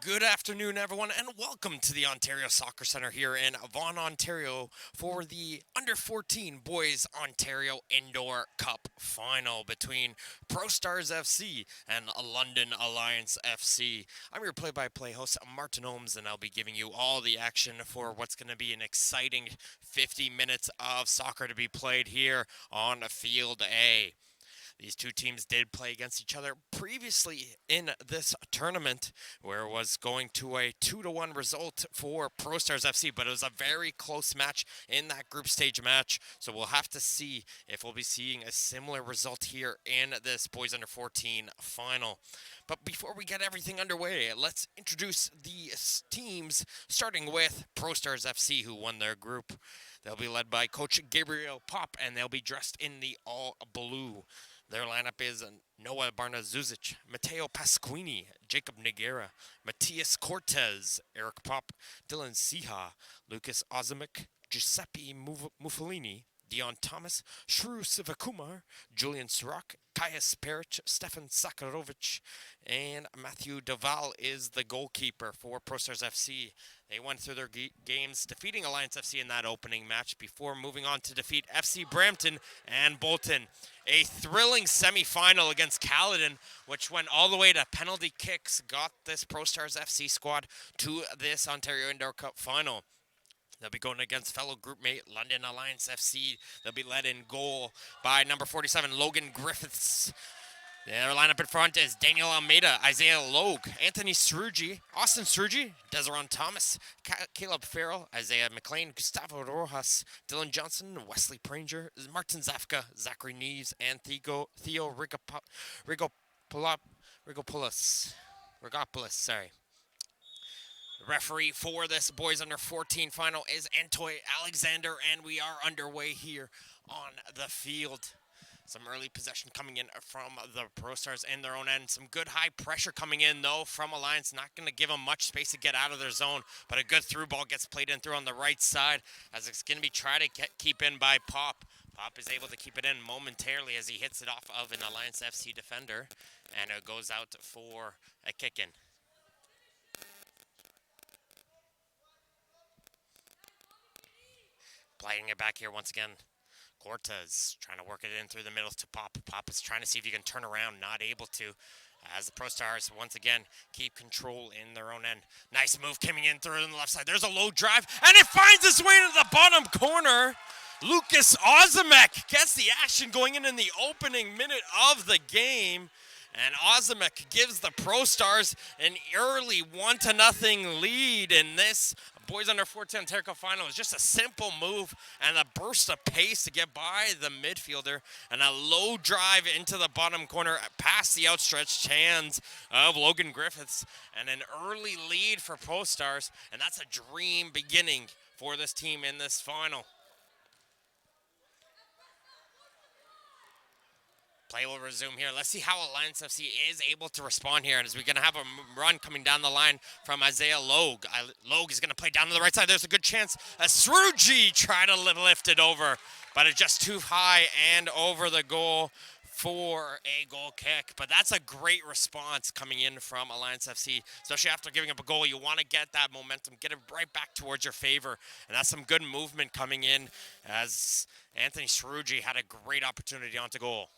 Good afternoon, everyone, and welcome to the Ontario Soccer Centre here in Vaughan, Ontario for the Under 14 Boys Ontario Indoor Cup final between Pro Stars FC and London Alliance FC. I'm your play by play host, Martin Holmes, and I'll be giving you all the action for what's going to be an exciting 50 minutes of soccer to be played here on Field A. These two teams did play against each other previously in this tournament, where it was going to a 2-1 result for Pro Stars FC, but it was a very close match in that group stage match. So we'll have to see if we'll be seeing a similar result here in this Boys Under 14 final. But before we get everything underway, let's introduce the teams, starting with Pro Stars FC, who won their group. They'll be led by Coach Gabriel Pop, and they'll be dressed in the all blue. Their lineup is Noah Barna-Zuzic, Matteo Pasquini, Jacob Nigera, Matias Cortez, Eric Pop, Dylan Siha, Lucas Ozimic, Giuseppe Muffalini, Dion Thomas, Shrew Sivakumar, Julian Surak, Kaius Peric, Stefan Sakarovic, and Matthew Deval is the goalkeeper for Pro Stars FC. They went through their games, defeating Alliance FC in that opening match before moving on to defeat FC Brampton and Bolton. A thrilling semi-final against Caledon, which went all the way to penalty kicks, got this Pro Stars FC squad to this Ontario Indoor Cup final. They'll be going against fellow groupmate London Alliance FC. They'll be led in goal by number 47, Logan Griffiths. Their lineup in front is Daniel Almeida, Isaiah Logue, Anthony Srugi, Austin Srugi, Desiree Thomas, Caleb Farrell, Isaiah McLean, Gustavo Rojas, Dylan Johnson, Wesley Pranger, Martin Zafka, Zachary Neves, and Theo Rigopoulos. Sorry. The referee for this Boys Under 14 final is Antoy Alexander, and we are underway here on the field. Some early possession coming in from the Pro Stars in their own end. Some good high pressure coming in, though, from Alliance. Not going to give them much space to get out of their zone, but a good through ball gets played in through on the right side as it's going to be tried to keep in by Pop. Pop is able to keep it in momentarily as he hits it off of an Alliance FC defender, and it goes out for a kick-in. Playing it back here once again. Cortez trying to work it in through the middle to Pop. Pop is trying to see if he can turn around, not able to, as the Pro Stars once again keep control in their own end. Nice move coming in through on the left side. There's a low drive, and it finds its way into the bottom corner. Lucas Ozimic gets the action going in the opening minute of the game. And Ozimic gives the Pro Stars an early 1-0 lead in this Boys Under 14 Ontario Cup final. It was just a simple move and a burst of pace to get by the midfielder and a low drive into the bottom corner past the outstretched hands of Logan Griffiths, and an early lead for Pro Stars, and that's a dream beginning for this team in this final. Play will resume here. Let's see how Alliance FC is able to respond here. And as we're going to have a run coming down the line from Isaiah Logue. Logue is going to play down to the right side. There's a good chance. Srugi tried to lift it over, but it's just too high and over the goal for a goal kick. But that's a great response coming in from Alliance FC, especially after giving up a goal. You want to get that momentum, get it right back towards your favor. And that's some good movement coming in as Anthony Srugi had a great opportunity onto goal.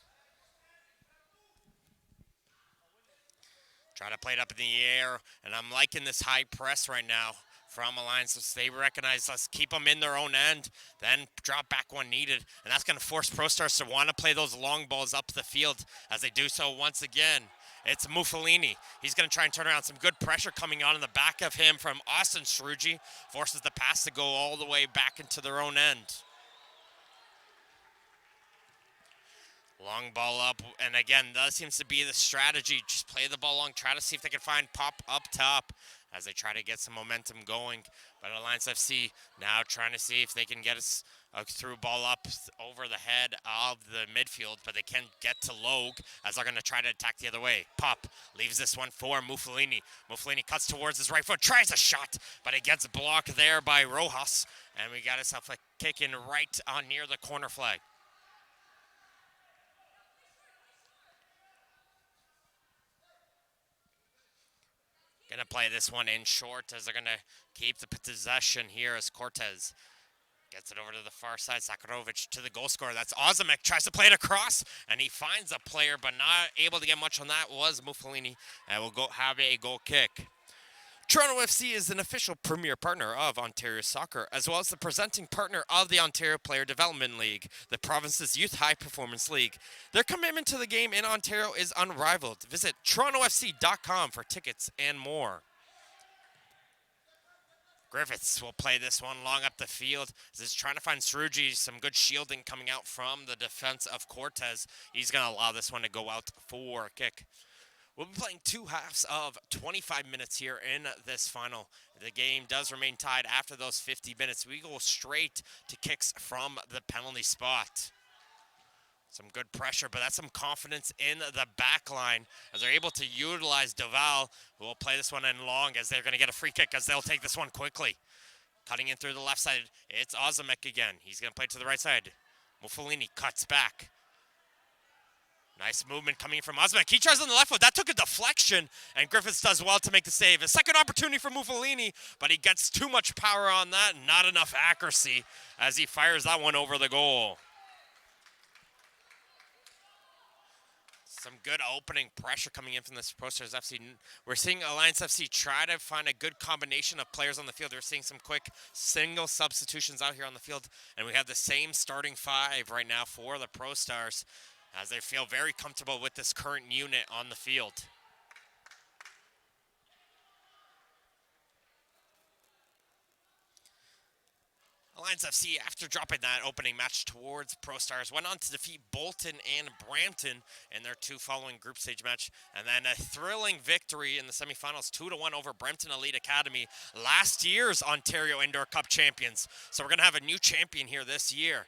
Try to play it up in the air, and I'm liking this high press right now from Alliance. They recognize us, keep them in their own end, then drop back when needed, and that's going to force Pro Stars to want to play those long balls up the field as they do so once again. It's Muffalini. He's going to try and turn around. Some good pressure coming on in the back of him from Austin Srugi. Forces the pass to go all the way back into their own end. Long ball up, and again, that seems to be the strategy. Just play the ball long, try to see if they can find Pop up top as they try to get some momentum going. But Alliance FC now trying to see if they can get us a through ball up over the head of the midfield, but they can't get to Logue as they're going to try to attack the other way. Pop leaves this one for Muffalini. Muffalini cuts towards his right foot, tries a shot, but it gets blocked there by Rojas, and we got ourselves a kick in right on near the corner flag. Going to play this one in short as they're going to keep the possession here as Cortez gets it over to the far side. Sakarovic to the goal scorer. That's Ozimek. Tries to play it across, and he finds a player, but not able to get much on that was Mufalini, and will go have a goal kick. Toronto FC is an official premier partner of Ontario Soccer, as well as the presenting partner of the Ontario Player Development League, the province's youth high-performance league. Their commitment to the game in Ontario is unrivaled. Visit torontofc.com for tickets and more. Griffiths will play this one long up the field. He's trying to find Sruji, some good shielding coming out from the defense of Cortez. He's going to allow this one to go out for a kick. We'll be playing 2 halves of 25 minutes here in this final. The game does remain tied after those 50 minutes. We go straight to kicks from the penalty spot. Some good pressure, but that's some confidence in the back line as they're able to utilize Duval, who will play this one in long as they're going to get a free kick as they'll take this one quickly. Cutting in through the left side, it's Ozimek again. He's going to play to the right side. Mufalini cuts back. Nice movement coming from Ozimek. He tries on the left foot. That took a deflection, and Griffiths does well to make the save. A second opportunity for Mufalini, but he gets too much power on that. Not enough accuracy as he fires that one over the goal. Some good opening pressure coming in from this Pro Stars FC. We're seeing Alliance FC try to find a good combination of players on the field. We're seeing some quick single substitutions out here on the field. And we have the same starting 5 right now for the Pro Stars as they feel very comfortable with this current unit on the field. Alliance FC, after dropping that opening match towards Pro Stars, went on to defeat Bolton and Brampton in their 2 following group stage match. And then a thrilling victory in the semifinals, 2-1 over Brampton Elite Academy, last year's Ontario Indoor Cup champions. So we're going to have a new champion here this year.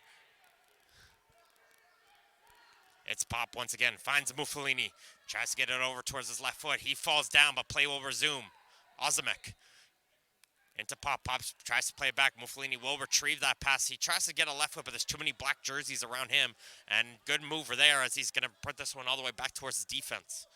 It's Pop once again, finds Mufalini, tries to get it over towards his left foot. He falls down, but play will resume. Ozimek. Into Pop. Pop tries to play it back. Mufalini will retrieve that pass. He tries to get a left foot, but there's too many black jerseys around him. And good mover there as he's going to put this one all the way back towards his defense.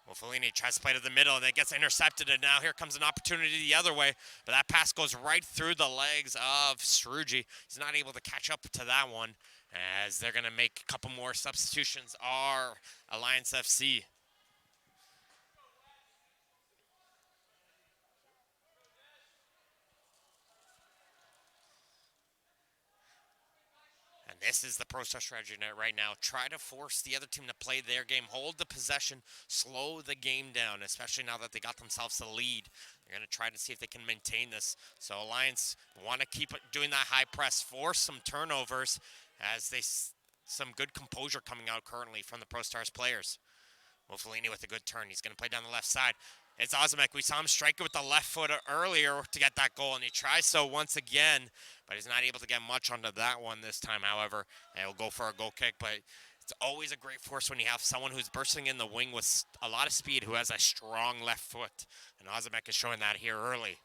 Mufalini tries to play to the middle, and then gets intercepted, and now here comes an opportunity the other way. But that pass goes right through the legs of Sruji. He's not able to catch up to that one as they're going to make a couple more substitutions. Are Alliance FC. This is the Pro Star strategy right now. Try to force the other team to play their game, hold the possession, slow the game down, especially now that they got themselves the lead. They're going to try to see if they can maintain this. So Alliance want to keep doing that high press, force some turnovers as they some good composure coming out currently from the Pro Stars players. Mufalini with a good turn. He's going to play down the left side. It's Ozimek. We saw him strike it with the left foot earlier to get that goal, and he tries so once again, but he's not able to get much onto that one this time, however. And he'll go for a goal kick, but it's always a great force when you have someone who's bursting in the wing with a lot of speed, who has a strong left foot. And Ozimek is showing that here early.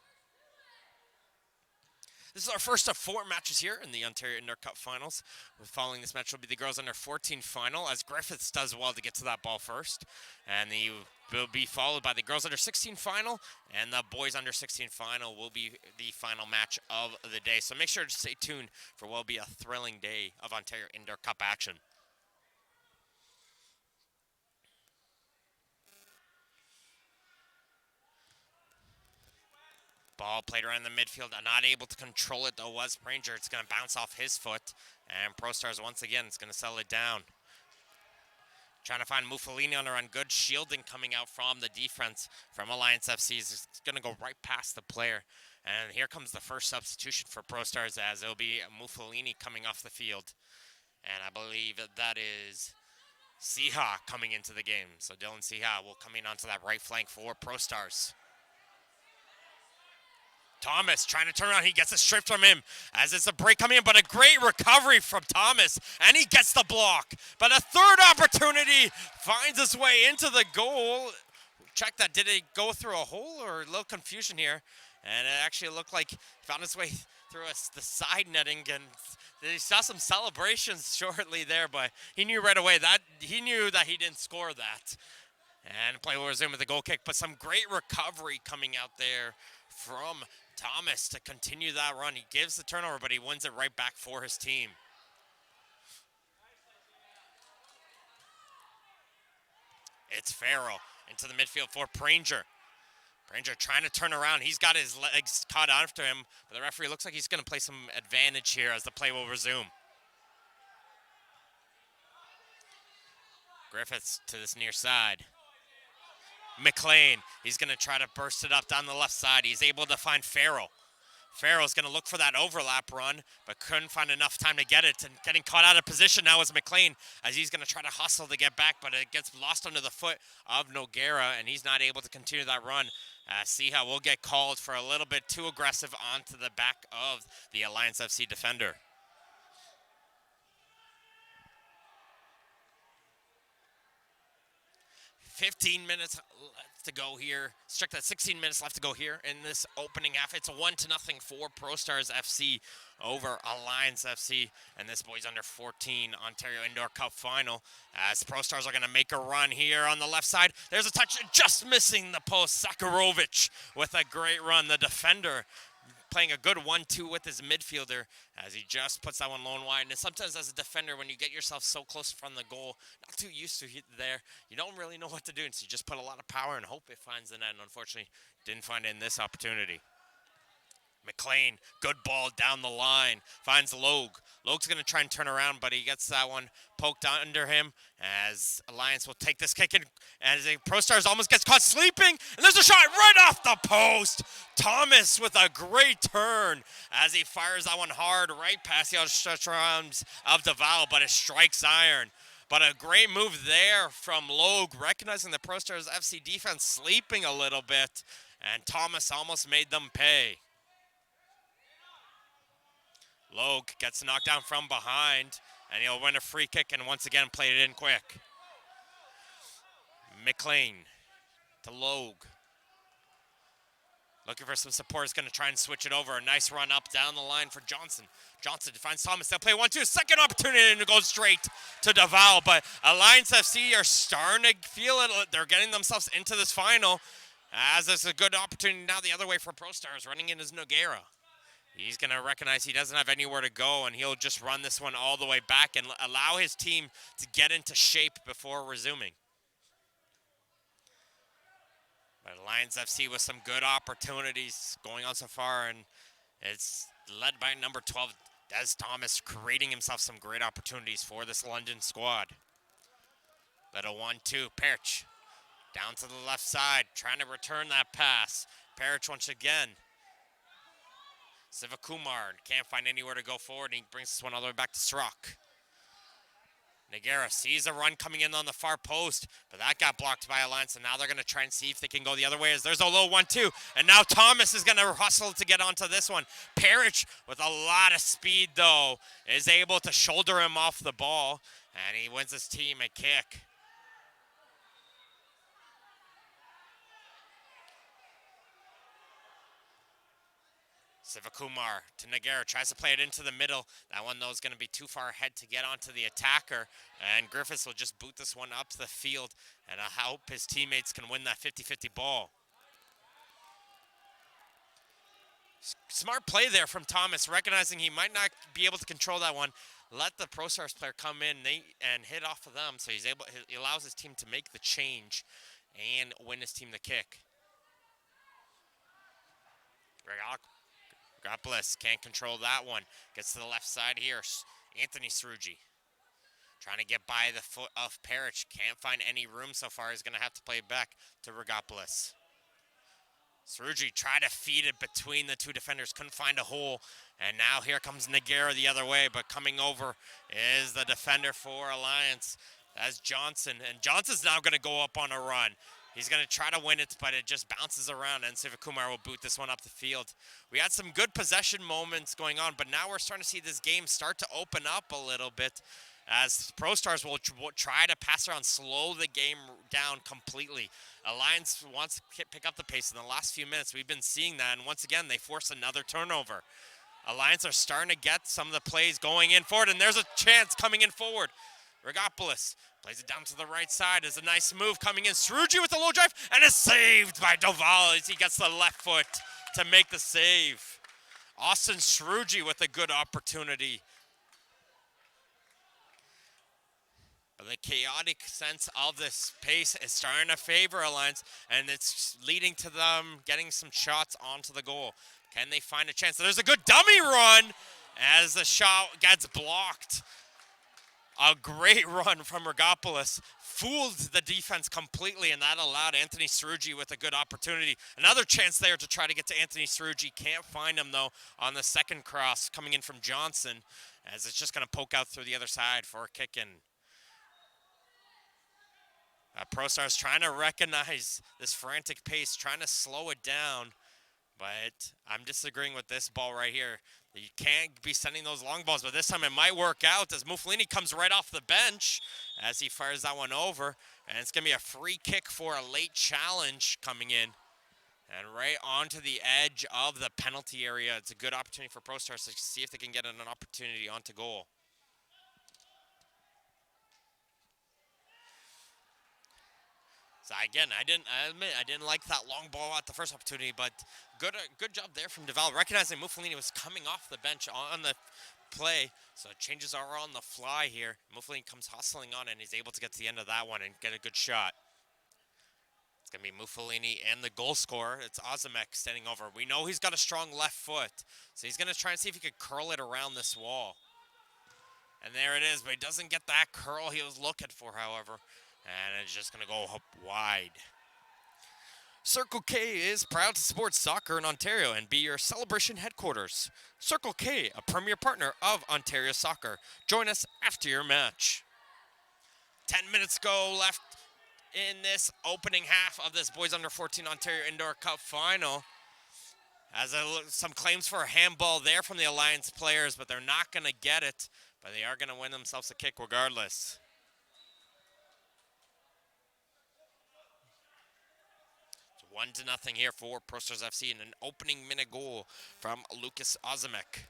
This is our first of 4 matches here in the Ontario Indoor Cup Finals. Following this match will be the girls under 14 final, as Griffiths does well to get to that ball first. And the will be followed by the girls under 16 final, and the boys under 16 final will be the final match of the day. So make sure to stay tuned for what will be a thrilling day of Ontario Indoor Cup action. Ball played around the midfield, not able to control it though was Pranger. It's going to bounce off his foot, and Pro Stars once again is going to settle it down. Trying to find Mufalini on the run. Good shielding coming out from the defense from Alliance FC. It's going to go right past the player. And here comes the first substitution for Pro Stars, as it'll be Mufalini coming off the field. And I believe that is Siha coming into the game. So Dylan Siha will come in onto that right flank for Pro Stars. Thomas trying to turn around. He gets a strip from him as it's a break coming in, but a great recovery from Thomas, and he gets the block. But a third opportunity finds its way into the goal. Check that. Did it go through a hole or a little confusion here? And it actually looked like he found his way through the side netting, and he saw some celebrations shortly there, but he knew right away that he didn't score that. And play will resume with the goal kick, but some great recovery coming out there from Thomas to continue that run. He gives the turnover, but he wins it right back for his team. It's Farrell into the midfield for Pranger. Pranger trying to turn around. He's got his legs caught after him, but the referee looks like he's going to play some advantage here as the play will resume. Griffiths to this near side. McLean, he's going to try to burst it up down the left side. He's able to find Farrell. Farrell's going to look for that overlap run, but couldn't find enough time to get it. And getting caught out of position now is McLean, as he's going to try to hustle to get back, but it gets lost under the foot of Noguera, and he's not able to continue that run. Siha will get called for a little bit too aggressive onto the back of the Alliance FC defender. 15 minutes left to go here. Check that, 16 minutes left to go here in this opening half. It's a 1-0 for ProStars FC over Alliance FC. And this boys under 14 Ontario Indoor Cup final. As ProStars are going to make a run here on the left side. There's a touch, just missing the post. Sakarovic with a great run. The defender playing a good 1-2 with his midfielder as he just puts that one lone wide. And sometimes as a defender, when you get yourself so close from the goal, not too used to it there, you don't really know what to do. And so you just put a lot of power and hope it finds the net. And unfortunately, didn't find it in this opportunity. McLean, good ball down the line, finds Logue. Logue's going to try and turn around, but he gets that one poked under him as Alliance will take this kick in. As ProStars almost gets caught sleeping, and there's a shot right off the post. Thomas with a great turn as he fires that one hard right past the outstretched arms of Duval, but it strikes iron. But a great move there from Logue, recognizing the ProStars FC defense sleeping a little bit, and Thomas almost made them pay. Logue gets knocked down from behind, and he'll win a free kick and once again play it in quick. McLean to Logue. Looking for some support, is going to try and switch it over. A nice run up down the line for Johnson. Johnson finds Thomas. They'll play 1-2. Second opportunity, and it goes straight to Duval. But Alliance FC are starting to feel it. They're getting themselves into this final, as it's a good opportunity now the other way for ProStars. Running in is Noguera. He's going to recognize he doesn't have anywhere to go, and he'll just run this one all the way back and allow his team to get into shape before resuming. But Alliance FC with some good opportunities going on so far, and it's led by number 12, Des Thomas, creating himself some great opportunities for this London squad. Little 1-2, Perch down to the left side, trying to return that pass. Perch once again. Sivakumar can't find anywhere to go forward, and he brings this one all the way back to Srock. Noguera sees a run coming in on the far post, but that got blocked by Alliance, and now they're going to try and see if they can go the other way, as there's a low 1-2, and now Thomas is going to hustle to get onto this one. Parrish, with a lot of speed, though, is able to shoulder him off the ball, and he wins his team a kick. Sivakumar to Noguera, tries to play it into the middle. That one, though, is going to be too far ahead to get onto the attacker. And Griffiths will just boot this one up to the field and hope his teammates can win that 50-50 ball. Smart play there from Thomas, recognizing he might not be able to control that one. Let the ProStars player come in and hit off of them, so he allows his team to make the change and win his team the kick. Gopoulis can't control that one. Gets to the left side here. Anthony Srugi trying to get by the foot of Perich. Can't find any room so far. He's going to have to play it back to Rogopoulos. Srugi tried to feed it between the two defenders. Couldn't find a hole. And now here comes Noguera the other way. But coming over is the defender for Alliance. That's Johnson. And Johnson's now going to go up on a run. He's going to try to win it, but it just bounces around, and Sivakumar will boot this one up the field. We had some good possession moments going on, but now we're starting to see this game start to open up a little bit as ProStars will try to pass around, slow the game down completely. Alliance wants to pick up the pace in the last few minutes. We've been seeing that, and once again, they force another turnover. Alliance are starting to get some of the plays going in forward, and there's a chance coming in forward. Rigopoulos plays it down to the right side. There's a nice move coming in. Sruji with the low drive, and it's saved by Doval as he gets the left foot to make the save. Austin Sruji with a good opportunity. The chaotic sense of this pace is starting to favor Alliance, and it's leading to them getting some shots onto the goal. Can they find a chance? There's a good dummy run as the shot gets blocked. A great run from Rigopoulos. Fooled the defense completely, and that allowed Anthony Sruji with a good opportunity. Another chance there to try to get to Anthony Sruji. Can't find him, though, on the second cross coming in from Johnson, as it's just going to poke out through the other side for a kick in. ProStars trying to recognize this frantic pace, trying to slow it down, but I'm disagreeing with this ball right here. You can't be sending those long balls, but this time it might work out as Mufulini comes right off the bench as he fires that one over, and it's going to be a free kick for a late challenge coming in. And right onto the edge of the penalty area. It's a good opportunity for ProStars to see if they can get an opportunity onto goal. So again, I admit I didn't like that long ball at the first opportunity, but good job there from Duval, recognizing Mufulini was coming off the bench on the play. So changes are on the fly here. Mufulini comes hustling on, and he's able to get to the end of that one and get a good shot. It's going to be Mufulini and the goal scorer. It's Ozimek standing over. We know he's got a strong left foot, so he's going to try and see if he could curl it around this wall. And there it is, but he doesn't get that curl he was looking for, however. And it's just going to go up wide. Circle K is proud to support soccer in Ontario and be your celebration headquarters. Circle K, a premier partner of Ontario Soccer. Join us after your match. 10 minutes go left in this opening half of this Boys Under 14 Ontario Indoor Cup final. As some claims for a handball there from the Alliance players, but they're not going to get it. But they are going to win themselves a kick regardless. It's 1-0 here for ProStars FC and an opening minute goal from Lucas Ozimek.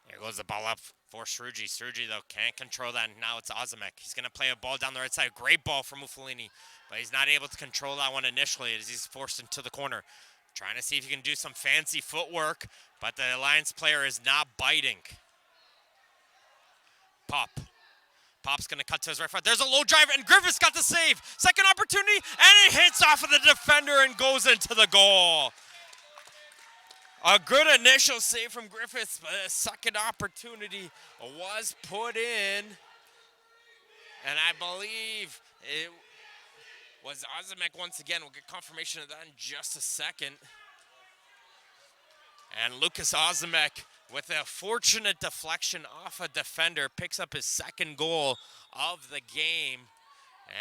There goes the ball up for Sruji. Sruji, though, can't control that. Now it's Ozimek. He's going to play a ball down the right side. Great ball from Mufulini, but he's not able to control that one initially as he's forced into the corner. Trying to see if he can do some fancy footwork, but the Alliance player is not biting. Pop's going to cut to his right foot. There's a low drive, and Griffiths got the save. Second opportunity, and it hits off of the defender and goes into the goal. A good initial save from Griffiths, but a second opportunity was put in. And I believe it was Ozimek once again. We'll get confirmation of that in just a second. And Lucas Ozimek, with a fortunate deflection off a defender, picks up his second goal of the game.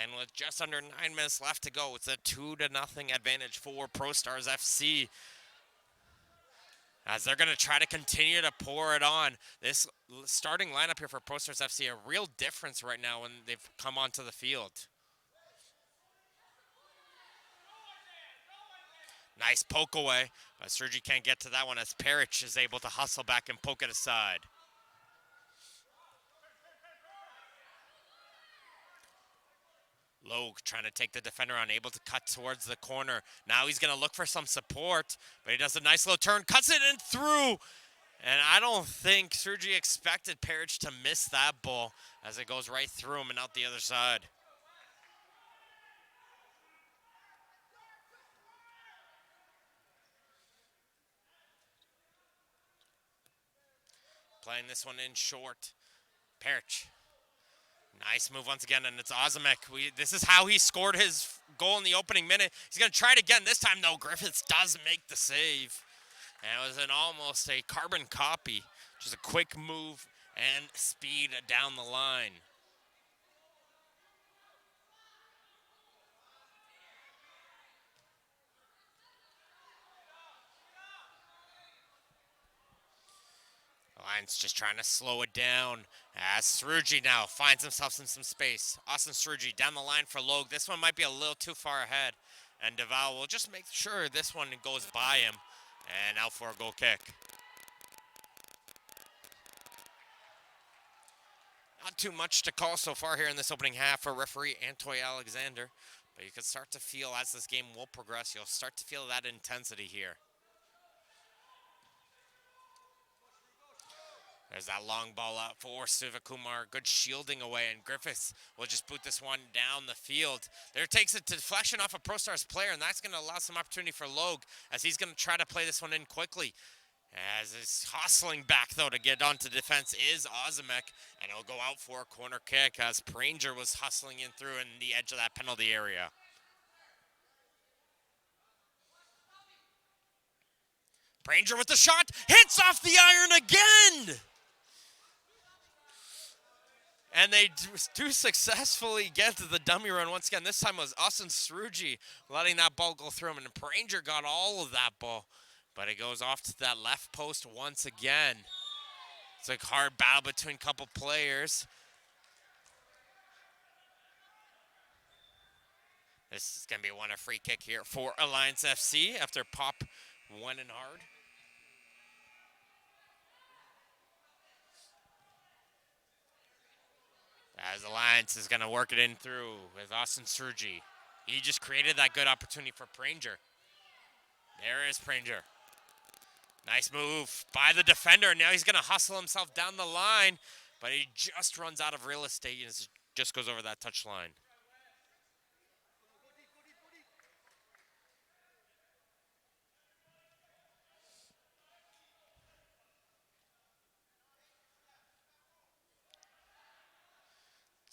And with just under 9 minutes left to go, it's a 2-0 advantage for ProStars FC. As they're going to try to continue to pour it on. This starting lineup here for ProStars FC, a real difference right now when they've come onto the field. Nice poke away, but Sergi can't get to that one as Perich is able to hustle back and poke it aside. Logue trying to take the defender on, able to cut towards the corner. Now he's going to look for some support, but he does a nice little turn, cuts it in through. And I don't think Sergi expected Perich to miss that ball as it goes right through him and out the other side. Playing this one in short. Perich. Nice move once again, and it's Ozimek. This is how he scored his goal in the opening minute. He's going to try it again. This time, though, Griffiths does make the save. And it was almost a carbon copy. Just a quick move and speed down the line. Alliance just trying to slow it down. As Saruji now finds himself in some space. Austin Saruji down the line for Logue. This one might be a little too far ahead. And Deval will just make sure this one goes by him. And out for a goal kick. Not too much to call so far here in this opening half for referee Antoy Alexander. But you can start to feel as this game will progress, you'll start to feel that intensity here. There's that long ball out for Sivakumar. Good shielding away, and Griffiths will just boot this one down the field. There takes a deflection off a ProStars player, and that's going to allow some opportunity for Logue as he's going to try to play this one in quickly. As he's hustling back, though, to get onto defense is Ozimek, and he'll go out for a corner kick as Pranger was hustling in through in the edge of that penalty area. Pranger with the shot, hits off the iron again! And they do successfully get to the dummy run once again. This time was Austin Saruji letting that ball go through him, and Pranger got all of that ball. But it goes off to that left post once again. It's a hard battle between a couple players. This is going to be a free kick here for Alliance FC after Pop went in hard. As Alliance is going to work it in through with Austin Saruji. He just created that good opportunity for Pranger. There is Pranger. Nice move by the defender. Now he's going to hustle himself down the line, but he just runs out of real estate and just goes over that touch line.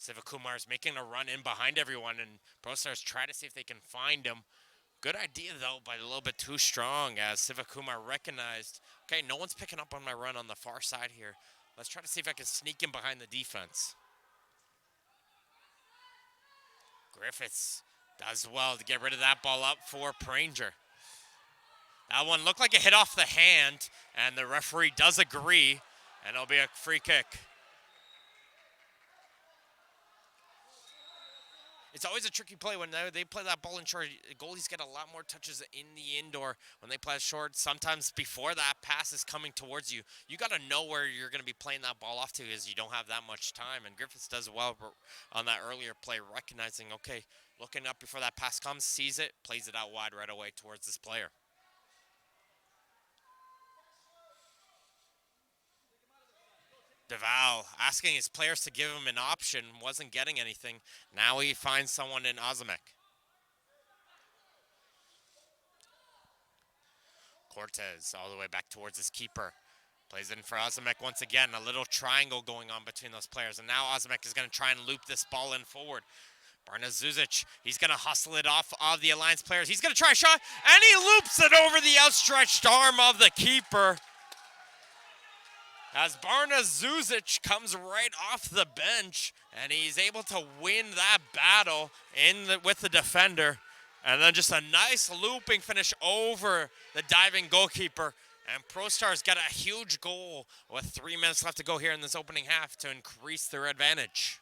Sivakumar's making a run in behind everyone, and ProStars try to see if they can find him. Good idea, though, but a little bit too strong as Sivakumar recognized, okay, no one's picking up on my run on the far side here. Let's try to see if I can sneak in behind the defense. Griffiths does well to get rid of that ball up for Pranger. That one looked like it hit off the hand, and the referee does agree, and it'll be a free kick. It's always a tricky play when they play that ball in short. Goalies get a lot more touches in the indoor when they play short. Sometimes before that pass is coming towards you, you got to know where you're going to be playing that ball off to as you don't have that much time. And Griffiths does well on that earlier play, recognizing, okay, looking up before that pass comes, sees it, plays it out wide right away towards this player. Deval asking his players to give him an option, wasn't getting anything. Now he finds someone in Ozimek. Cortez all the way back towards his keeper. Plays in for Ozimek once again. A little triangle going on between those players. And now Ozimek is going to try and loop this ball in forward. Barna Zuzic, he's going to hustle it off of the Alliance players. He's going to try a shot, and he loops it over the outstretched arm of the keeper. As Barna Zuzic comes right off the bench, and he's able to win that battle with the defender. And then just a nice looping finish over the diving goalkeeper. And ProStars got a huge goal with 3 minutes left to go here in this opening half to increase their advantage.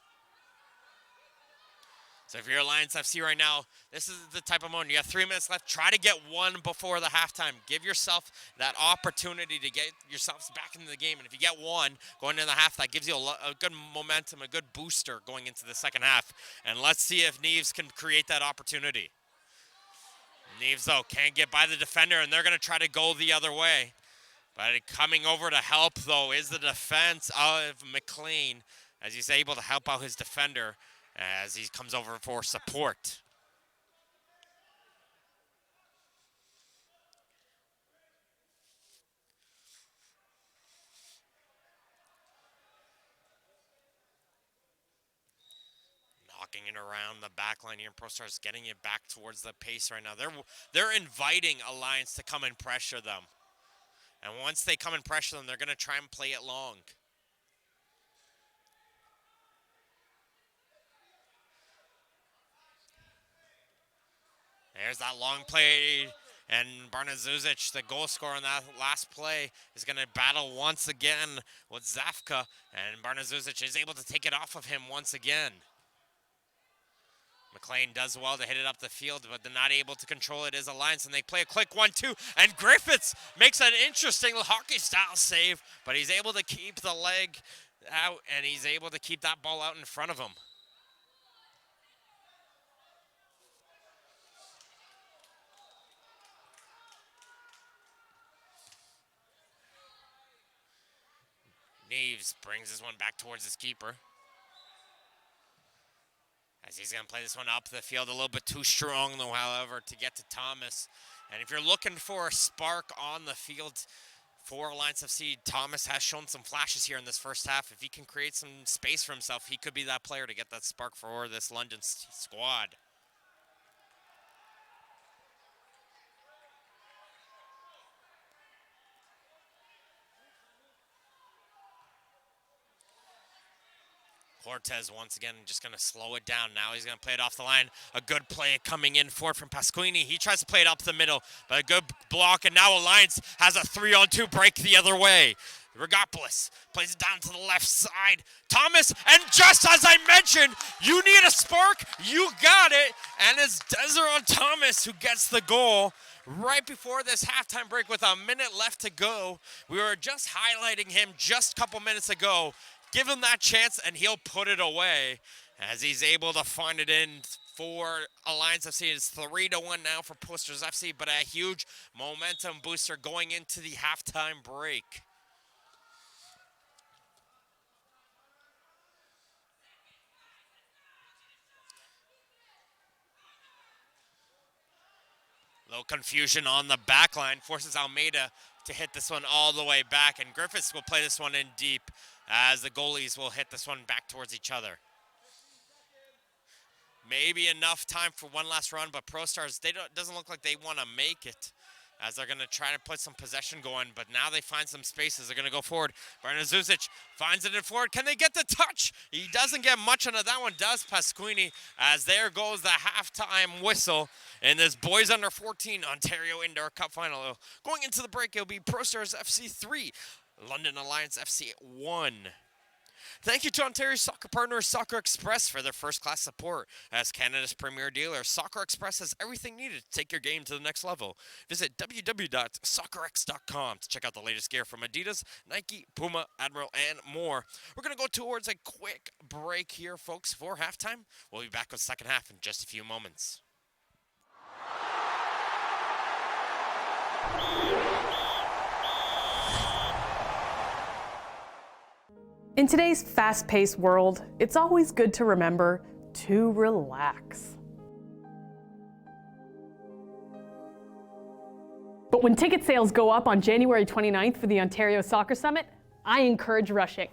So if you're Alliance FC right now, this is the type of moment. You have 3 minutes left. Try to get one before the halftime. Give yourself that opportunity to get yourselves back into the game. And if you get one going into the half, that gives you a good momentum, a good booster going into the second half. And let's see if Neves can create that opportunity. Neves, though, can't get by the defender, and they're going to try to go the other way. But coming over to help, though, is the defense of McLean as he's able to help out his defender as he comes over for support. Knocking it around the back line here, and ProStars getting it back towards the pace right now. They're inviting Alliance to come and pressure them. And once they come and pressure them, they're going to try and play it long. There's that long play, And Barnazuzic, the goal scorer on that last play, is going to battle once again with Zafka. And Barnazuzic is able to take it off of him once again. McLean does well to hit it up the field, but they're not able to control it as Alliance, and they play a quick 1-2, and Griffiths makes an interesting hockey-style save, but he's able to keep the leg out, and he's able to keep that ball out in front of him. Neves brings this one back towards his keeper. As he's going to play this one up the field a little bit too strong, though, however, to get to Thomas. And if you're looking for a spark on the field for Alliance FC, Thomas has shown some flashes here in this first half. If he can create some space for himself, he could be that player to get that spark for this London squad. Cortez once again just going to slow it down. Now he's going to play it off the line. A good play coming in forward from Pasquini. He tries to play it up the middle, but a good block, and now Alliance has a 3-on-2 break the other way. Rigopoulos plays it down to the left side. Thomas, and just as I mentioned, you need a spark, you got it. And it's Desiree Thomas who gets the goal right before this halftime break with a minute left to go. We were just highlighting him just a couple minutes ago. Give him that chance, and he'll put it away as he's able to find it in for Alliance FC. It's 3-1 now for Posters FC, but a huge momentum booster going into the halftime break. Little confusion on the back line forces Almeida to hit this one all the way back, and Griffiths will play this one in deep as the goalies will hit this one back towards each other. Maybe enough time for one last run, but Pro Stars, doesn't look like they want to make it as they're going to try to put some possession going, but now they find some spaces. They're going to go forward. Barnazuzic finds it in forward. Can they get the touch? He doesn't get much on it. That one does Pasquini, as there goes the halftime whistle in this Boys Under 14 Ontario Indoor Cup Final. Going into the break, it'll be Pro Stars FC 3, London Alliance FC 1. Thank you to Ontario's soccer partner, Soccer Express, for their first-class support. As Canada's premier dealer, Soccer Express has everything needed to take your game to the next level. Visit www.soccerx.com to check out the latest gear from Adidas, Nike, Puma, Admiral, and more. We're going to go towards a quick break here, folks, for halftime. We'll be back with the second half in just a few moments. In today's fast-paced world, it's always good to remember to relax. But when ticket sales go up on January 29th for the Ontario Soccer Summit, I encourage rushing.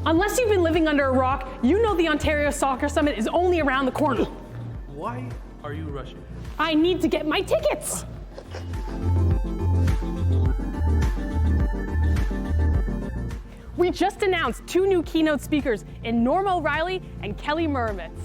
Unless you've been living under a rock, you know the Ontario Soccer Summit is only around the corner. Why are you rushing? I need to get my tickets. We just announced 2 new keynote speakers in Norma O'Reilly and Kelly Muramitz.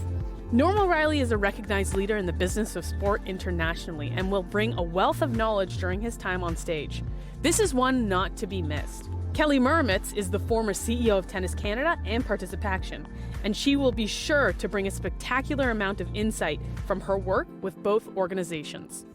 Norma O'Reilly is a recognized leader in the business of sport internationally and will bring a wealth of knowledge during his time on stage. This is one not to be missed. Kelly Muramitz is the former CEO of Tennis Canada and Participaction, and she will be sure to bring a spectacular amount of insight from her work with both organizations.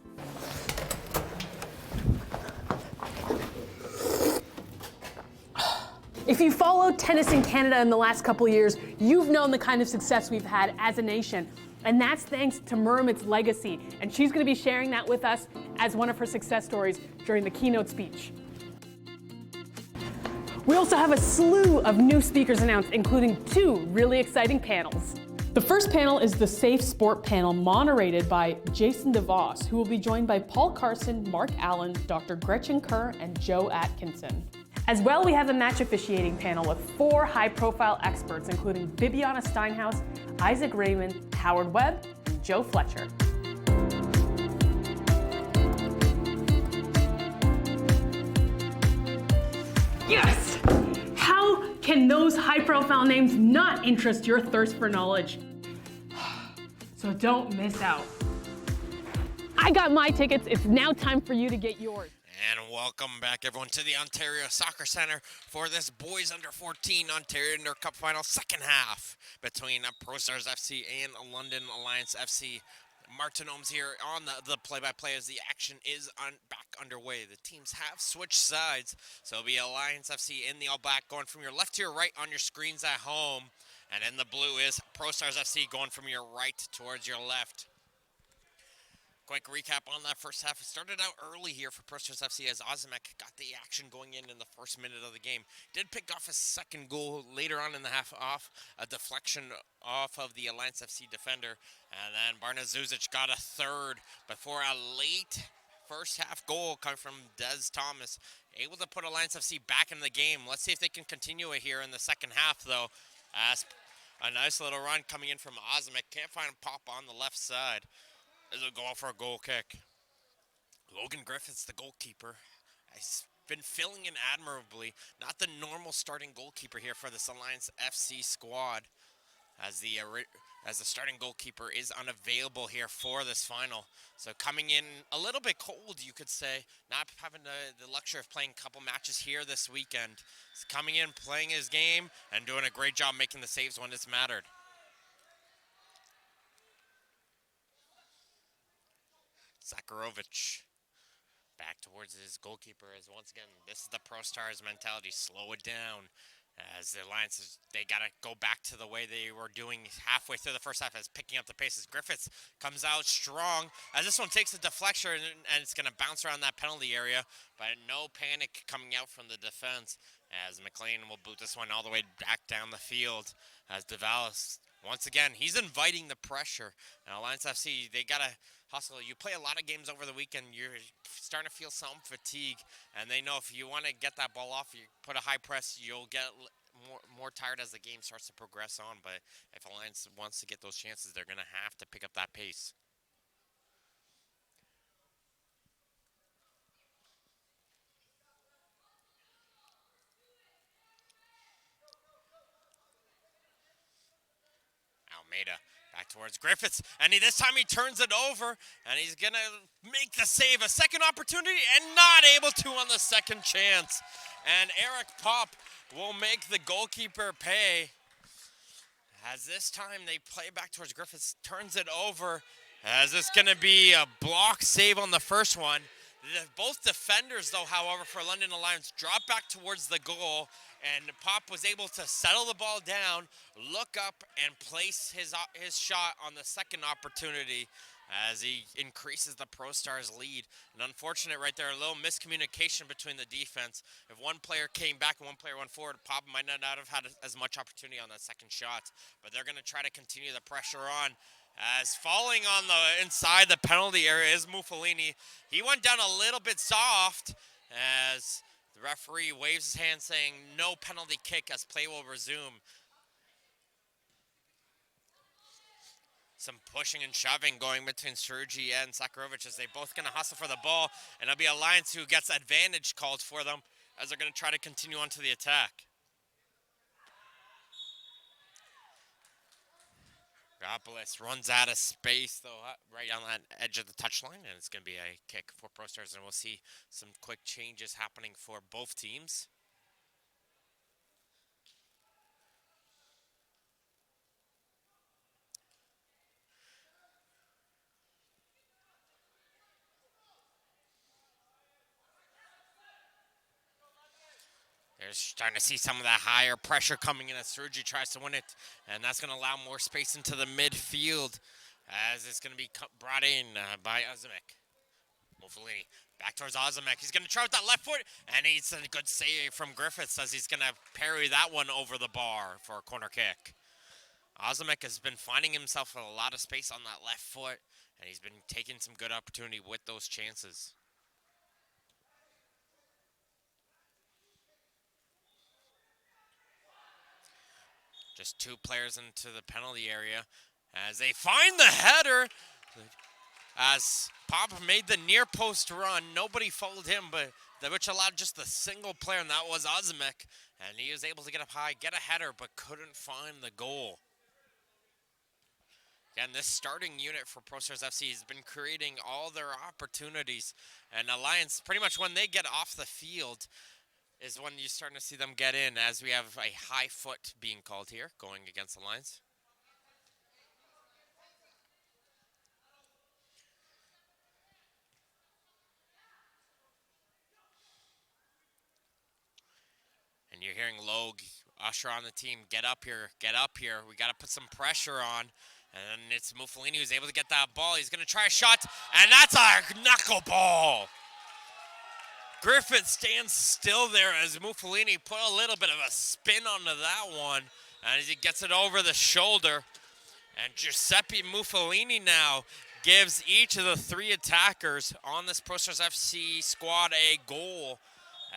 If you followed tennis in Canada in the last couple of years, you've known the kind of success we've had as a nation. And that's thanks to Muramitz's legacy. And she's going to be sharing that with us as one of her success stories during the keynote speech. We also have a slew of new speakers announced, including 2 really exciting panels. The first panel is the Safe Sport panel, moderated by Jason DeVos, who will be joined by Paul Carson, Mark Allen, Dr. Gretchen Kerr, and Joe Atkinson. As well, we have a match officiating panel with 4 high-profile experts, including Bibiana Steinhaus, Isaac Raymond, Howard Webb, and Joe Fletcher. Yes! How can those high-profile names not interest your thirst for knowledge? So don't miss out. I got my tickets. It's now time for you to get yours. And welcome back, everyone, to the Ontario Soccer Centre for this boys under 14 Ontario Indoor Cup final second half between Pro Stars FC and London Alliance FC. Martin Ohms here on the play-by-play as the action is back underway. The teams have switched sides, so it'll be Alliance FC in the all-black going from your left to your right on your screens at home. And in the blue is Pro Stars FC going from your right towards your left. Quick recap on that first half. It started out early here for Pro Stars FC as Ozimek got the action going in the first minute of the game. Did pick off his second goal later on in the half off a deflection off of the Alliance FC defender. And then Barna Zuzic got a third before a late first half goal coming from Des Thomas. Able to put Alliance FC back in the game. Let's see if they can continue it here in the second half, though. As a nice little run coming in from Ozimek. Can't find Pop on the left side. It'll go out for a goal kick. Logan Griffiths, the goalkeeper, has been filling in admirably. Not the normal starting goalkeeper here for this Alliance FC squad, as the starting goalkeeper is unavailable here for this final. So coming in a little bit cold, you could say, not having the luxury of playing a couple matches here this weekend. He's coming in, playing his game, and doing a great job making the saves when it's mattered. Zakharovic back towards his goalkeeper as once again, this is the Pro Stars mentality. Slow it down as the Alliance, they got to go back to the way they were doing halfway through the first half as picking up the pace as Griffiths comes out strong as this one takes a deflection and it's going to bounce around that penalty area, but no panic coming out from the defense as McLean will boot this one all the way back down the field as DeValis, once again, he's inviting the pressure. And Alliance FC, they got to hustle. You play a lot of games over the weekend, you're starting to feel some fatigue, and they know if you want to get that ball off, you put a high press, you'll get more tired as the game starts to progress on. But if Alliance wants to get those chances, they're going to have to pick up that pace. Almeida back towards Griffiths, and this time he turns it over, and he's going to make the save. A second opportunity, and not able to on the second chance. And Eric Pop will make the goalkeeper pay. As this time they play back towards Griffiths, turns it over. As it's going to be a block save on the first one. Both defenders, though, however, for London Alliance, drop back towards the goal, and Pop was able to settle the ball down, look up, and place his shot on the second opportunity as he increases the Pro Stars lead. And unfortunate right there, a little miscommunication between the defense. If one player came back and one player went forward, Pop might not have had as much opportunity on that second shot, but they're going to try to continue the pressure on. As falling on the inside the penalty area is Muffolini. He went down a little bit soft as the referee waves his hand saying no penalty kick as play will resume. Some pushing and shoving going between Sergi and Zakharovic as they both going to hustle for the ball. And it'll be Alliance who gets advantage called for them as they're going to try to continue on to the attack. Gapolis runs out of space, though, right on that edge of the touchline, and it's going to be a kick for Pro Stars, and we'll see some quick changes happening for both teams. They're starting to see some of that higher pressure coming in as Sergi tries to win it. And that's going to allow more space into the midfield as it's going to be brought in by Ozimek. Muffolini back towards Ozimek. He's going to try with that left foot. And he's a good save from Griffiths as he's going to parry that one over the bar for a corner kick. Ozimek has been finding himself with a lot of space on that left foot. And he's been taking some good opportunity with those chances. Just two players into the penalty area as they find the header. As Pop made the near post run, nobody followed him, but which allowed just a single player, and that was Ozimek. And he was able to get up high, get a header, but couldn't find the goal. Again, this starting unit for Pro Stars FC has been creating all their opportunities. And Alliance, pretty much when they get off the field, is when you're starting to see them get in, as we have a high foot being called here, going against Alliance. And you're hearing Logue usher on the team, get up here, we got to put some pressure on. And it's Muffalini who's able to get that ball. He's going to try a shot, and that's a knuckleball. Griffith stands still there as Muffalini put a little bit of a spin onto that one, and as he gets it over the shoulder. And Giuseppe Muffalini now gives each of the 3 attackers on this Pro Stars FC squad a goal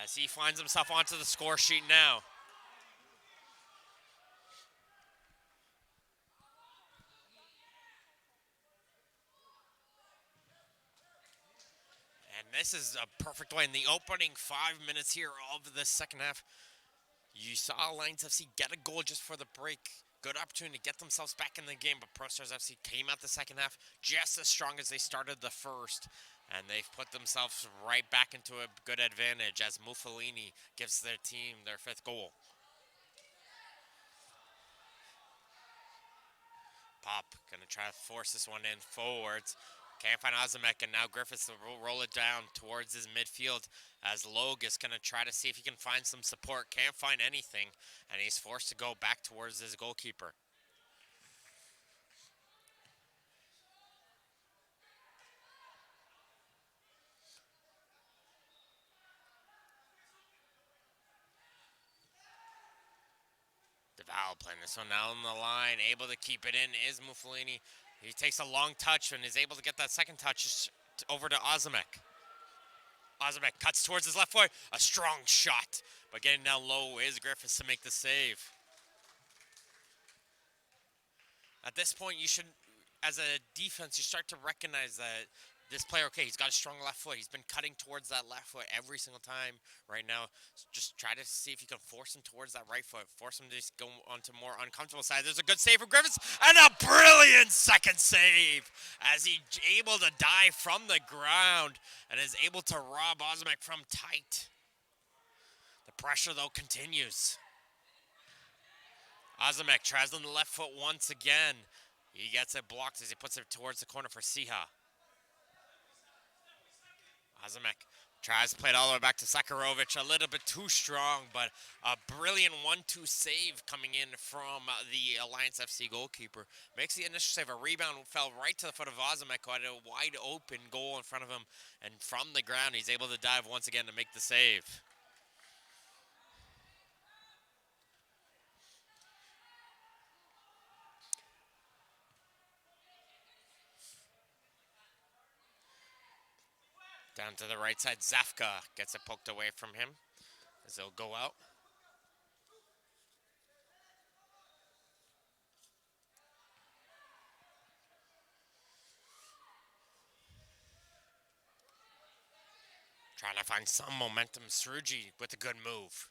as he finds himself onto the score sheet now. And this is a perfect way in the opening 5 minutes here of the second half. You saw Alliance FC get a goal just for the break. Good opportunity to get themselves back in the game, but Pro Stars FC came out the second half just as strong as they started the first. And they've put themselves right back into a good advantage as Muffalini gives their team their 5th goal. Pop gonna try to force this one in forwards. Can't find Ozimek, and now Griffiths will roll it down towards his midfield as Logue is going to try to see if he can find some support. Can't find anything, and he's forced to go back towards his goalkeeper. Deval playing this one now on the line, able to keep it in is Muffalini. He takes a long touch and is able to get that second touch over to Ozimek. Ozimek cuts towards his left foot. A strong shot. But getting down low is Griffiths to make the save. At this point, you should, as a defense, you start to recognize that this player, okay, he's got a strong left foot. He's been cutting towards that left foot every single time right now. Just try to see if you can force him towards that right foot. Force him to just go onto more uncomfortable side. There's a good save from Griffiths, and a brilliant second save as he's able to dive from the ground and is able to rob Ozimek from tight. The pressure, though, continues. Ozimek tries on the left foot once again. He gets it blocked as he puts it towards the corner for Siha. Ozimek tries to play it all the way back to Sakarovic. A little bit too strong, but a brilliant 1-2 save coming in from the Alliance FC goalkeeper. Makes the initial save. A rebound fell right to the foot of Ozimek, who had a wide open goal in front of him. And from the ground, he's able to dive once again to make the save. Down to the right side, Zafka gets it poked away from him as they'll go out. Trying to find some momentum. Sruji with a good move.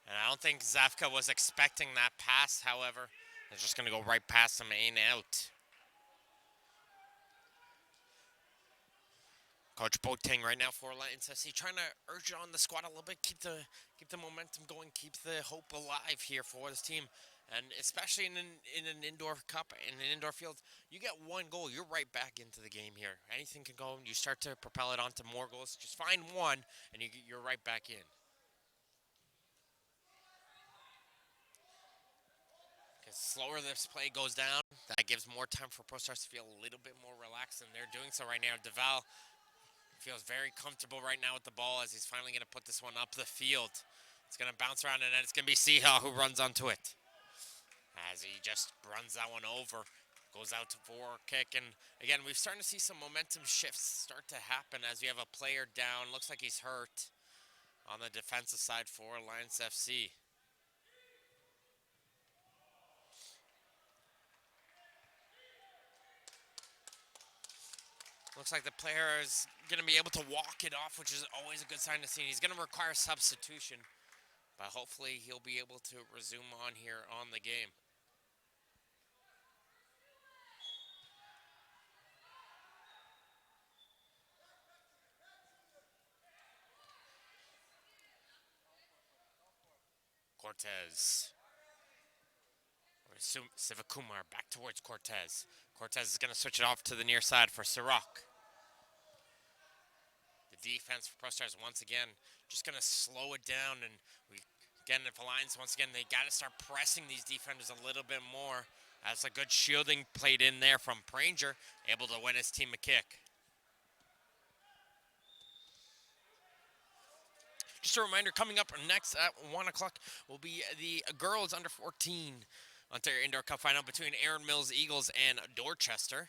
And I don't think Zafka was expecting that pass, however. It's just going to go right past him and out. Coach Boateng right now for Alliance FC trying to urge on the squad a little bit, keep the momentum going, keep the hope alive here for this team. And especially in an indoor cup, in an indoor field, you get one goal, you're right back into the game here. Anything can go, you start to propel it onto more goals. Just find one, and you're right back in. Because slower this play goes down, that gives more time for Pro Stars to feel a little bit more relaxed, and they're doing so right now. Deval feels very comfortable right now with the ball as he's finally going to put this one up the field. It's going to bounce around, and then it's going to be Siha who runs onto it. As he just runs that one over, goes out for a kick. And again, we've started to see some momentum shifts start to happen as we have a player down. Looks like he's hurt on the defensive side for Alliance FC. Looks like the player is going to be able to walk it off, which is always a good sign to see. He's going to require substitution, but hopefully he'll be able to resume on here on the game. Cortez. Sivakumar back towards Cortez. Cortez is going to switch it off to the near side for Sirach. The defense for Pro Stars once again just going to slow it down. And again, if Alliance, once again, they got to start pressing these defenders a little bit more. That's a good shielding played in there from Pranger, able to win his team a kick. Just a reminder, coming up next at 1 o'clock will be the girls under 14 Ontario Indoor Cup final between Aaron Mills Eagles and Dorchester.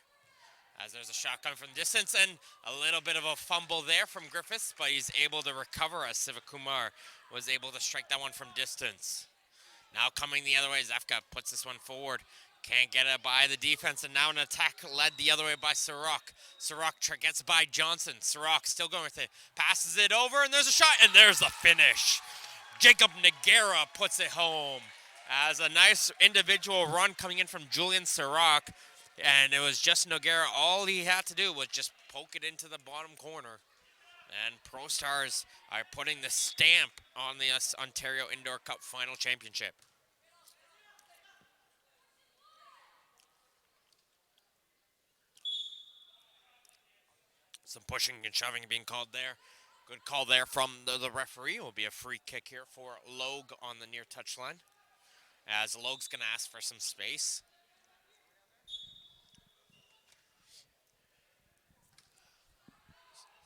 As there's a shot coming from distance and a little bit of a fumble there from Griffiths, but he's able to recover as Sivakumar was able to strike that one from distance. Now coming the other way, Zefka puts this one forward. Can't get it by the defense, and now an attack led the other way by Sirach. Sirach gets by Johnson. Sirach still going with it. Passes it over, and there's a shot, and there's the finish. Jacob Nagera puts it home. As a nice individual run coming in from Julian Sirach, and it was just Nagera. All he had to do was just poke it into the bottom corner. And Pro Stars are putting the stamp on the Ontario Indoor Cup Final Championship. Some pushing and shoving being called there. Good call there from the referee. It will be a free kick here for Logue on the near touchline. As Logue's going to ask for some space.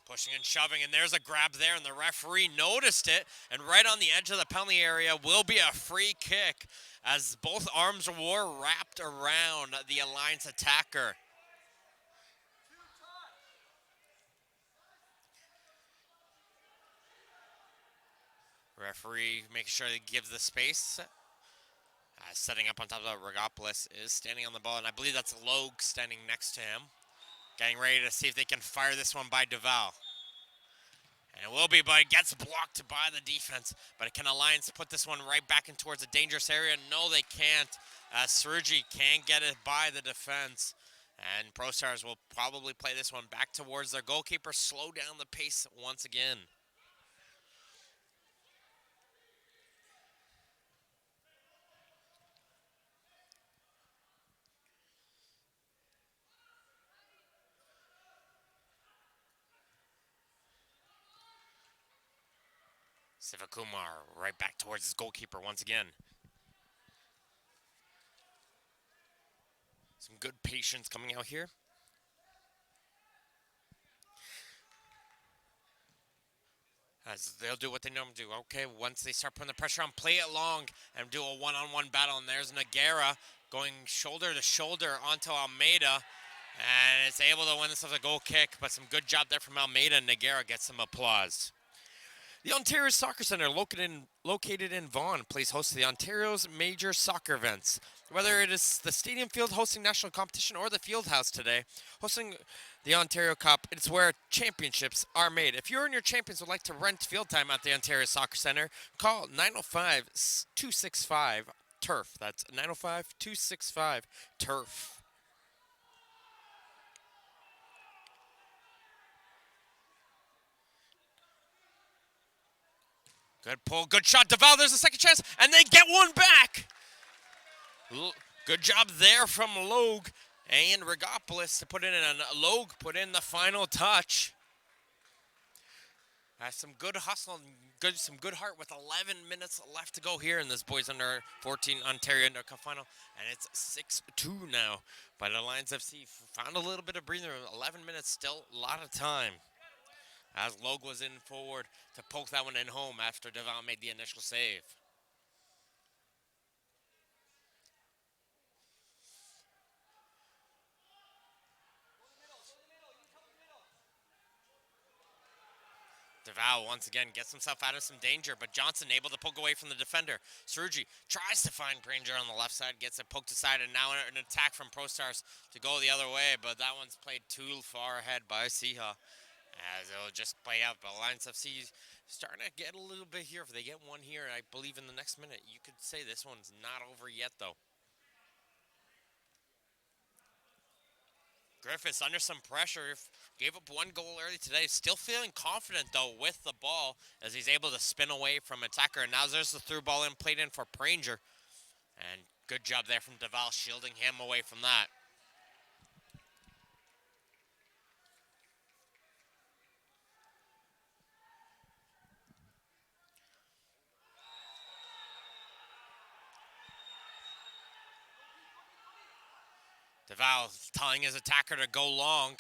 Pushing and shoving, and there's a grab there, and the referee noticed it, and right on the edge of the penalty area will be a free kick as both arms were wrapped around the Alliance attacker. Referee making sure he gives the space. Setting up on top of that, Regopoulos is standing on the ball, and I believe that's Logue standing next to him. Getting ready to see if they can fire this one by Duval. And it will be, but it gets blocked by the defense. But can Alliance put this one right back in towards a dangerous area? No, they can't. Suruji can't get it by the defense. And Pro Stars will probably play this one back towards their goalkeeper. Slow down the pace once again. Sivakumar right back towards his goalkeeper once again. Some good patience coming out here. As they'll do what they normally do. Okay, once they start putting the pressure on, play it long and do a one-on-one battle. And there's Nagera going shoulder to shoulder onto Almeida. And it's able to win this with a goal kick, but some good job there from Almeida, and Nagera gets some applause. The Ontario Soccer Centre, located in Vaughan, plays host to the Ontario's major soccer events. Whether it is the Stadium Field hosting national competition or the Field House today, hosting the Ontario Cup, it's where championships are made. If you and your champions would like to rent field time at the Ontario Soccer Centre, call 905-265-TURF. That's 905-265-TURF. Good pull, good shot. Duval, there's a second chance, and they get one back. Good job there from Logue and Regopoulos to put it in, and Logue put in the final touch. Some good hustle and some good heart with 11 minutes left to go here in this boys under 14 Ontario Indoor Cup final, and it's 6-2 now. But Alliance FC found a little bit of breathing room. 11 minutes, still a lot of time. As Logue was in forward to poke that one in home after Duval made the initial save. Duval once again gets himself out of some danger, but Johnson able to poke away from the defender. Suruji tries to find Pranger on the left side, gets it poked aside, and now an attack from Pro Stars to go the other way, but that one's played too far ahead by Siha. As it'll just play out, but Alliance FC starting to get a little bit here. If they get one here, I believe in the next minute, you could say this one's not over yet, though. Griffiths under some pressure. Gave up 1 goal early today. Still feeling confident, though, with the ball as he's able to spin away from attacker. And now there's the through ball in, played in for Pranger. And good job there from Duval, shielding him away from that. Duval telling his attacker to go long.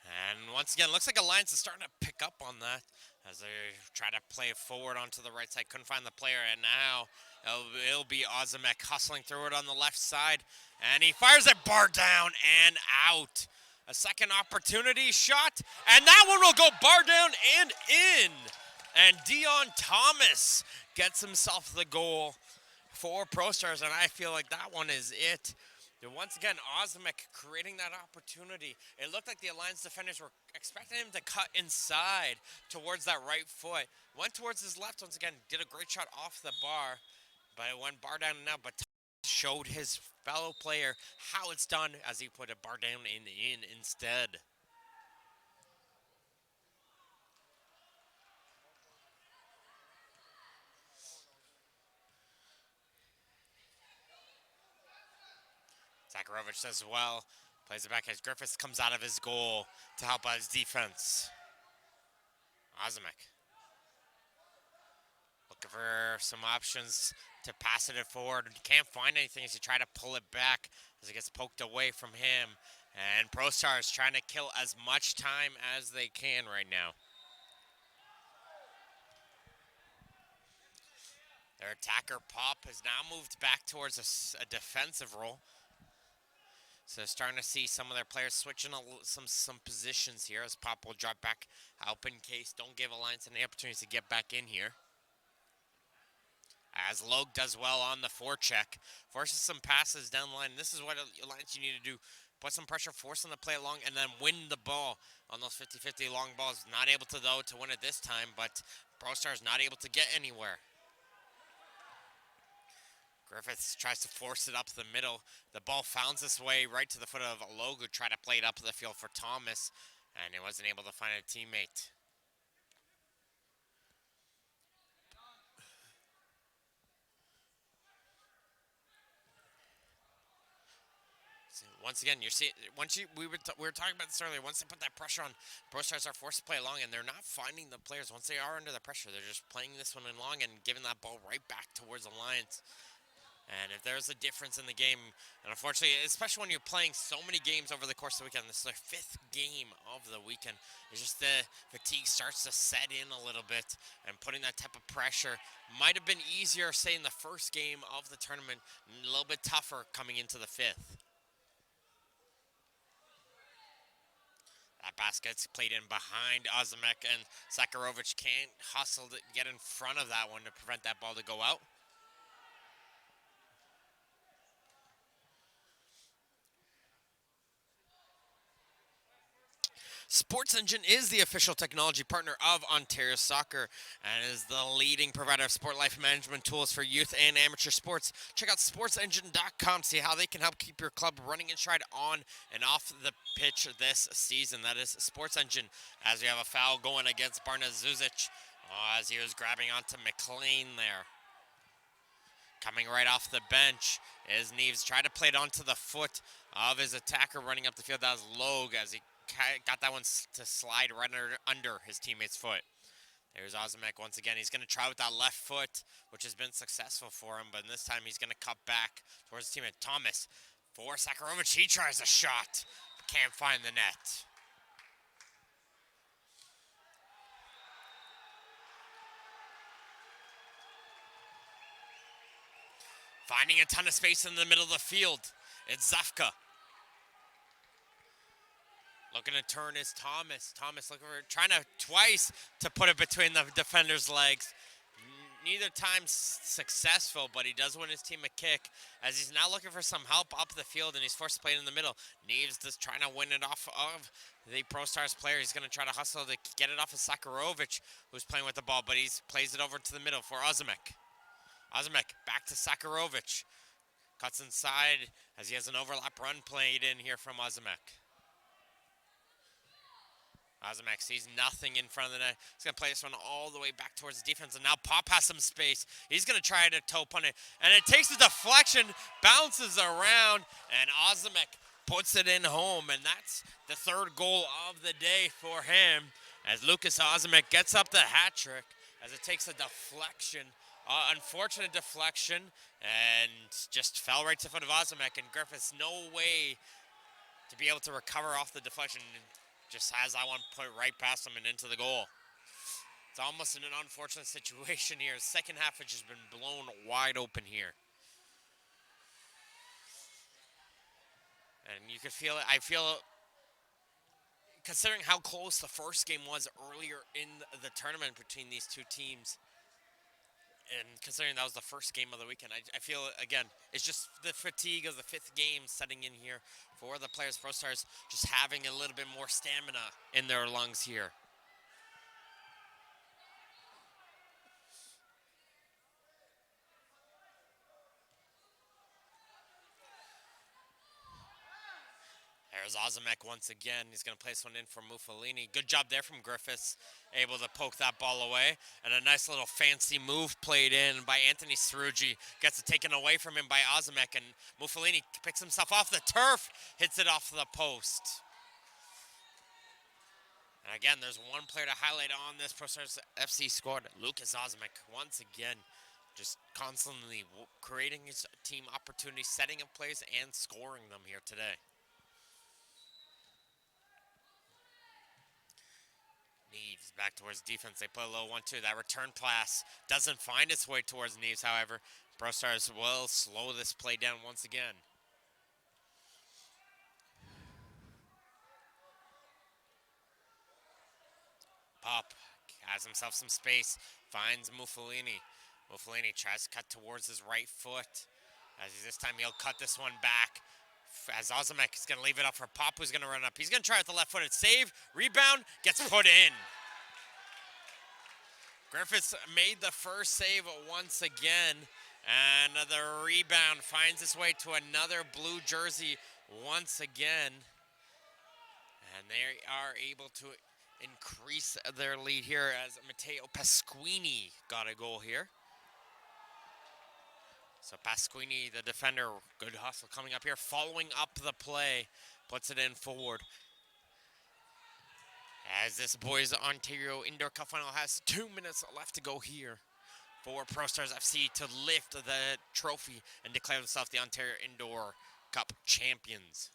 And once again, looks like Alliance is starting to pick up on that as they try to play it forward onto the right side. Couldn't find the player, and now it'll be Ozimek hustling through it on the left side. And he fires it bar down and out. A second opportunity shot, and that one will go bar down and in. And Dion Thomas gets himself the goal for Pro Stars, and I feel like that one is it. And once again, Ozimek creating that opportunity. It looked like the Alliance defenders were expecting him to cut inside towards that right foot. Went towards his left once again, did a great shot off the bar, but it went bar down and out. But showed his fellow player how it's done as he put a bar down and in instead. Zakharovic does well, plays it back as Griffiths comes out of his goal to help out his defense. Ozimek looking for some options to pass it forward. Can't find anything as he try to pull it back as it gets poked away from him. And Pro Stars trying to kill as much time as they can right now. Their attacker Pop has now moved back towards a defensive role. So starting to see some of their players switching some positions here as Pop will drop back, help in case don't give Alliance any opportunities to get back in here. As Logue does well on the forecheck, forces some passes down the line. This is what Alliance you need to do. Put some pressure, force them to play along, and then win the ball on those 50-50 long balls. Not able to, though, to win it this time, but Pro Stars not able to get anywhere. Griffiths tries to force it up the middle. The ball founds its way right to the foot of Logue, who tried to play it up the field for Thomas, and he wasn't able to find a teammate. So once again, you're seeing we were talking about this earlier. Once they put that pressure on, Pro Stars are forced to play along, and they're not finding the players. Once they are under the pressure, they're just playing this one along and giving that ball right back towards Alliance. And if there's a difference in the game, and unfortunately, especially when you're playing so many games over the course of the weekend, this is their 5th game of the weekend, it's just the fatigue starts to set in a little bit, and putting that type of pressure might have been easier, say, in the first game of the tournament, a little bit tougher coming into the 5th. That basket's played in behind Ozimek, and Zakharovic can't hustle to get in front of that one to prevent that ball to go out. Sports Engine is the official technology partner of Ontario Soccer and is the leading provider of sport life management tools for youth and amateur sports. Check out sportsengine.com to see how they can help keep your club running in stride on and off the pitch this season. That is Sports Engine, as we have a foul going against Barna Zuzic as he was grabbing onto McLean there. Coming right off the bench is Neves. Tried to play it onto the foot of his attacker running up the field. That was Logue as he got that one to slide right under his teammate's foot. There's Ozimek once again. He's going to try with that left foot, which has been successful for him, but this time he's going to cut back towards his teammate. Thomas for Zakharovic. He tries a shot, but can't find the net. Finding a ton of space in the middle of the field. It's Zafka. Looking to turn is Thomas. Thomas looking for, trying to twice to put it between the defender's legs. Neither time successful, but he does win his team a kick as he's now looking for some help up the field, and he's forced to play it in the middle. Neves just trying to win it off of the Pro Stars player. He's going to try to hustle to get it off of Zakharovic, who's playing with the ball, but he plays it over to the middle for Ozimek. Ozimek back to Zakharovic. Cuts inside as he has an overlap run played in here from Ozimek. Ozymek sees nothing in front of the net. He's going to play this one all the way back towards the defense. And now Pop has some space. He's going to try to toe punt it. And it takes a deflection, bounces around, and Ozymek puts it in home. And that's the third goal of the day for him as Lucas Ozymek gets up the hat trick as it takes a deflection. Unfortunate deflection and just fell right to the foot of Ozymek. And Griffiths, no way to be able to recover off the deflection. Just has that one put right past him and into the goal. It's almost an unfortunate situation here. Second half has just been blown wide open here. And you can feel it. I feel, considering how close the first game was earlier in the tournament between these two teams, and considering that was the first game of the weekend, I feel, again, it's just the fatigue of the fifth game setting in here for the players. Pro Stars just having a little bit more stamina in their lungs here. There's Ozymek once again. He's going to place one in for Mufalini. Good job there from Griffiths, able to poke that ball away. And a nice little fancy move played in by Anthony Cerrugi. Gets it taken away from him by Ozymek, and Mufalini picks himself off the turf, hits it off the post. And again, there's one player to highlight on this Pro Stars FC squad, Lucas Ozymek. Once again, just constantly creating his team opportunities, setting up plays, and scoring them here today. Neves back towards defense. They put a low 1-2. That return pass doesn't find its way towards Neves, however. Pro Stars will slow this play down once again. Pop has himself some space. Finds Mufalini. Mufalini tries to cut towards his right foot. As this time he'll cut this one back. As Ozymek is going to leave it up for Pop, who's going to run up. He's going to try with the left-footed save. Rebound gets put in. Griffiths made the first save once again. And the rebound finds its way to another blue jersey once again. And they are able to increase their lead here as Matteo Pasquini got a goal here. So Pasquini, the defender, good hustle coming up here, following up the play, puts it in forward. As this boys Ontario Indoor Cup Final has 2 minutes left to go here for Pro Stars FC to lift the trophy and declare themselves the Ontario Indoor Cup champions.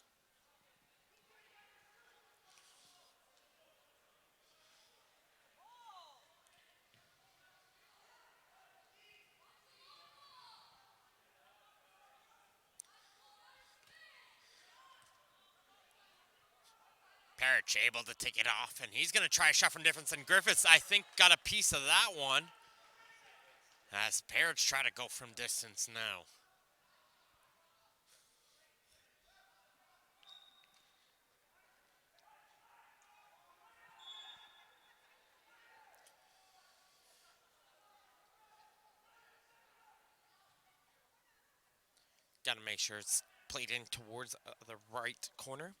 Parrish able to take it off, and he's going to try a shot from difference, and Griffiths, I think, got a piece of that one. As Parrish try to go from distance now. Got to make sure it's played in towards the right corner.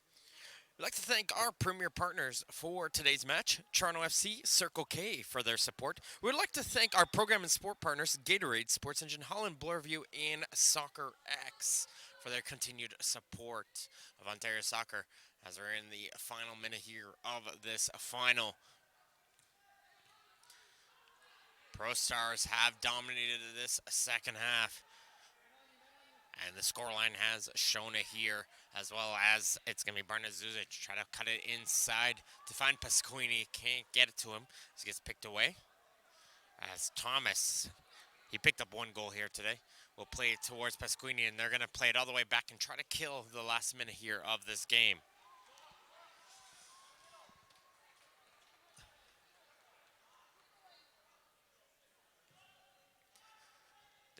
We'd like to thank our premier partners for today's match, Toronto FC, Circle K for their support. We'd like to thank our program and sport partners, Gatorade, Sports Engine, Holland, Bloorview, and Soccer X for their continued support of Ontario soccer as we're in the final minute here of this final. Pro Stars have dominated this second half. And the scoreline has shown it here, as well as it's going to be Barnett Zuzic try to cut it inside to find Pasquini. Can't get it to him as he gets picked away. As Thomas, he picked up one goal here today. Will play it towards Pasquini, and they're going to play it all the way back and try to kill the last minute here of this game.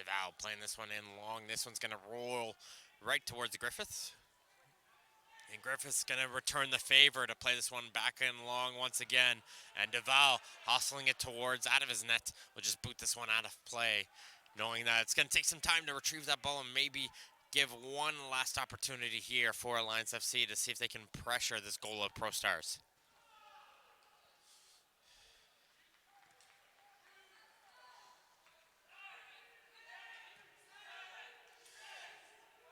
DeVal playing this one in long. This one's going to roll right towards Griffiths. And Griffiths going to return the favor to play this one back in long once again. And DeVal hustling it towards out of his net will just boot this one out of play, knowing that it's going to take some time to retrieve that ball and maybe give one last opportunity here for Alliance FC to see if they can pressure this goal of Pro Stars.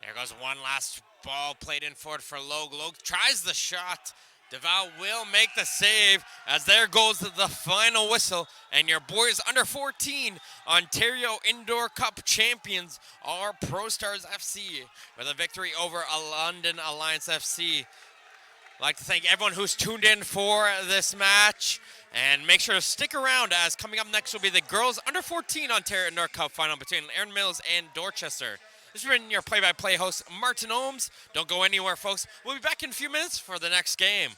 There goes one last ball played in forward for Logue. Logue tries the shot. Deval will make the save as there goes the final whistle. And your boys under 14 Ontario Indoor Cup champions are Pro Stars FC with a victory over a London Alliance FC. I'd like to thank everyone who's tuned in for this match. And make sure to stick around as coming up next will be the girls under 14 Ontario Indoor Cup final between Erin Mills and Dorchester. This has been your play-by-play host, Martin Ohms. Don't go anywhere, folks. We'll be back in a few minutes for the next game.